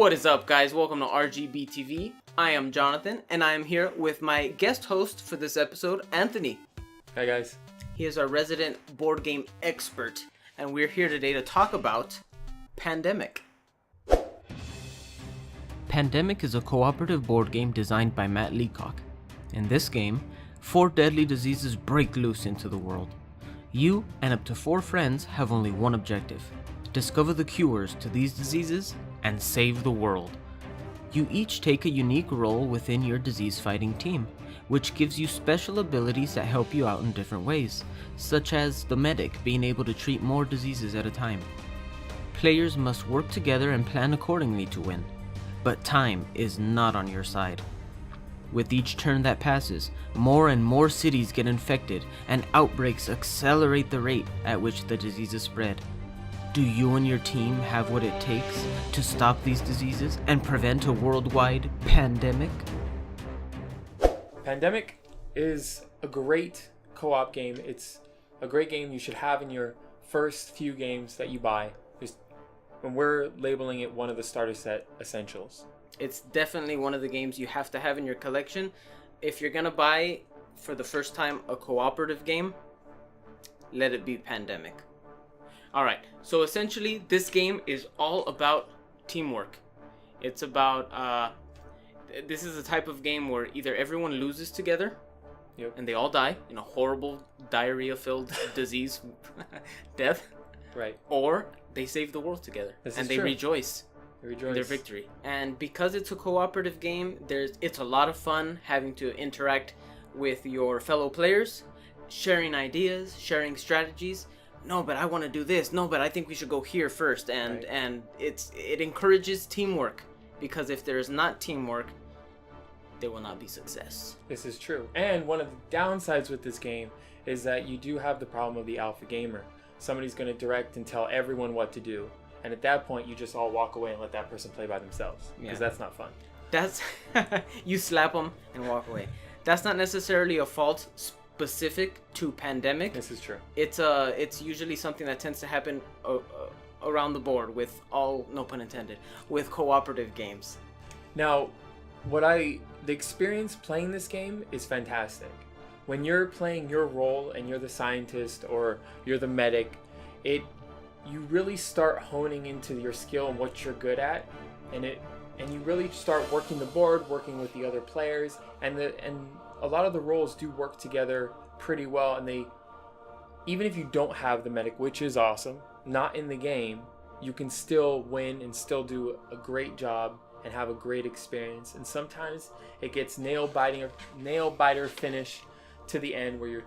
What is up, guys? Welcome to RGBtv. I am Jonathan, and I am here with my guest host for this episode, Anthony. Hi, guys. He is our resident board game expert, and we're here today to talk about Pandemic. Pandemic is a cooperative board game designed by Matt Leacock. In this game, 4 deadly diseases break loose into the world. You and up to 4 friends have only one objective: discover the cures to these diseases and save the world. You each take a unique role within your disease-fighting team, which gives you special abilities that help you out in different ways, such as the medic being able to treat more diseases at a time. Players must work together and plan accordingly to win, but time is not on your side. With each turn that passes, more and more cities get infected, and outbreaks accelerate the rate at which the diseases spread. Do you and your team have what it takes to stop these diseases and prevent a worldwide pandemic? Pandemic is a great co-op game. It's a great game you should have in your first few games that you buy. And we're labeling it one of the starter set essentials. It's definitely one of the games you have to have in your collection. If you're gonna buy for the first time a cooperative game, let it be Pandemic. Alright, so essentially this game is all about teamwork. It's about, this is a type of game where either everyone loses together, and they all die in a horrible diarrhea-filled disease death, right? Or they save the world together and they rejoice in their victory. And because it's a cooperative game, it's a lot of fun having to interact with your fellow players, sharing ideas, sharing strategies. No, but I want to do this. No, but I think we should go here first. And it encourages teamwork, because if there is not teamwork, there will not be success. This is true. And one of the downsides with this game is that you do have the problem of the alpha gamer. Somebody's going to direct and tell everyone what to do. And at that point, you just all walk away and let that person play by themselves. Because that's not fun. That's you slap them and walk away. That's not necessarily a fault specific to Pandemic. This is true. It's usually something that tends to happen around the board with all, no pun intended, with cooperative games. Now, the experience playing this game is fantastic. When you're playing your role and you're the scientist or you're the medic, you really start honing into your skill and what you're good at, and you really start working the board, working with the other players, and a lot of the roles do work together pretty well, and even if you don't have the medic, which is awesome, not in the game, you can still win and still do a great job and have a great experience. And sometimes it gets nail biter finish to the end where you're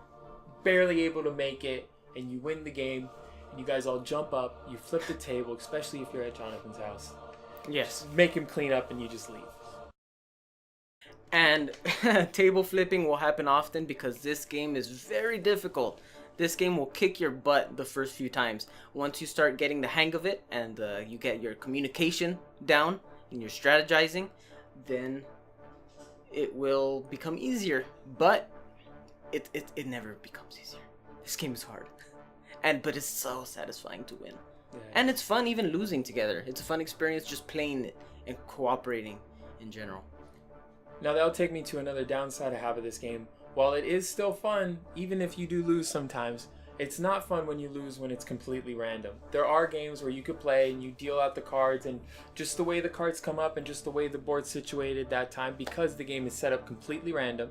barely able to make it and you win the game, and you guys all jump up, you flip the table, especially if you're at Jonathan's house. Yes. Make him clean up and you just leave. And table flipping will happen often because this game is very difficult. This game will kick your butt the first few times. Once you start getting the hang of it and you get your communication down and your strategizing, then it will become easier. But it never becomes easier. This game is hard, but it's so satisfying to win. Yeah. And it's fun even losing together. It's a fun experience just playing it and cooperating in general. Now that'll take me to another downside I have of this game. While it is still fun, even if you do lose sometimes, it's not fun when you lose when it's completely random. There are games where you could play and you deal out the cards, and just the way the cards come up and just the way the board's situated that time, because the game is set up completely random,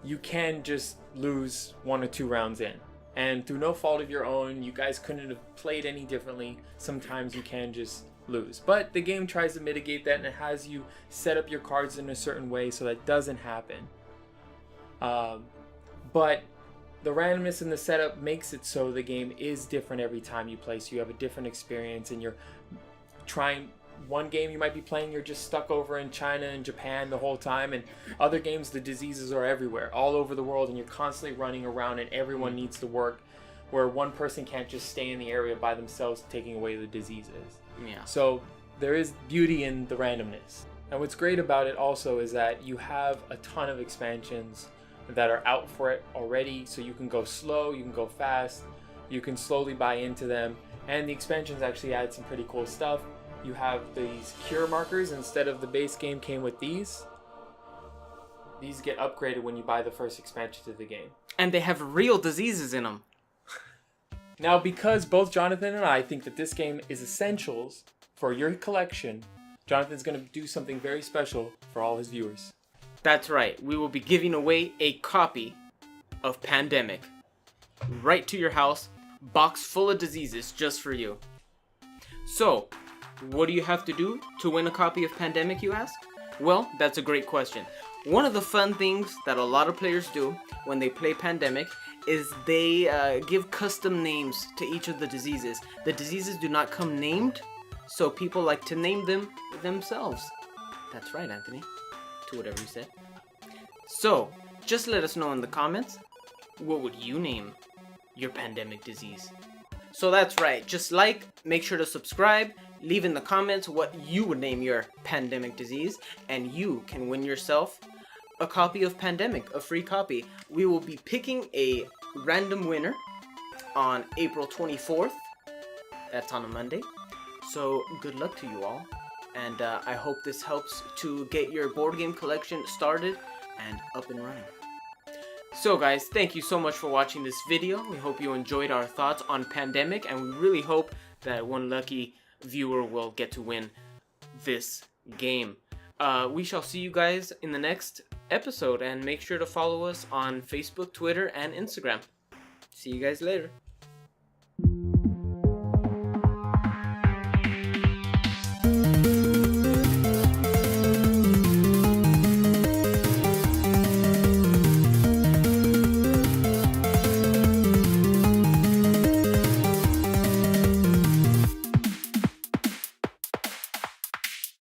you can just lose 1 or 2 rounds in. And through no fault of your own, you guys couldn't have played any differently. Sometimes you can just lose. But the game tries to mitigate that, and it has you set up your cards in a certain way so that doesn't happen. But the randomness in the setup makes it so the game is different every time you play. So you have a different experience, and you're trying. One game you might be playing, you're just stuck over in China and Japan the whole time, and other games the diseases are everywhere, all over the world, and you're constantly running around and everyone needs to work, where one person can't just stay in the area by themselves taking away the diseases. Yeah. So there is beauty in the randomness. And what's great about it also is that you have a ton of expansions that are out for it already, so you can go slow, you can go fast, you can slowly buy into them, and the expansions actually add some pretty cool stuff. you have these cure markers instead of the base game came with these. These get upgraded when you buy the first expansion to the game. And they have real diseases in them. Now, because both Jonathan and I think that this game is essentials for your collection, Jonathan's going to do something very special for all his viewers. That's right. We will be giving away a copy of Pandemic right to your house, box full of diseases just for you. So, what do you have to do to win a copy of Pandemic, you ask? Well, that's a great question. One of the fun things that a lot of players do when they play Pandemic is they give custom names to each of the diseases. The diseases do not come named, so people like to name them themselves. That's right, Anthony. To whatever you said. So, just let us know in the comments, what would you name your pandemic disease? So that's right, just like, make sure to subscribe, leave in the comments what you would name your pandemic disease, and you can win yourself a copy of Pandemic, a free copy. We will be picking a random winner on April 24th. That's on a Monday. So good luck to you all. And I hope this helps to get your board game collection started and up and running. So guys, thank you so much for watching this video. We hope you enjoyed our thoughts on Pandemic, and we really hope that one lucky viewer will get to win this game. We shall see you guys in the next episode, and make sure to follow us on Facebook, Twitter, and Instagram. See you guys later.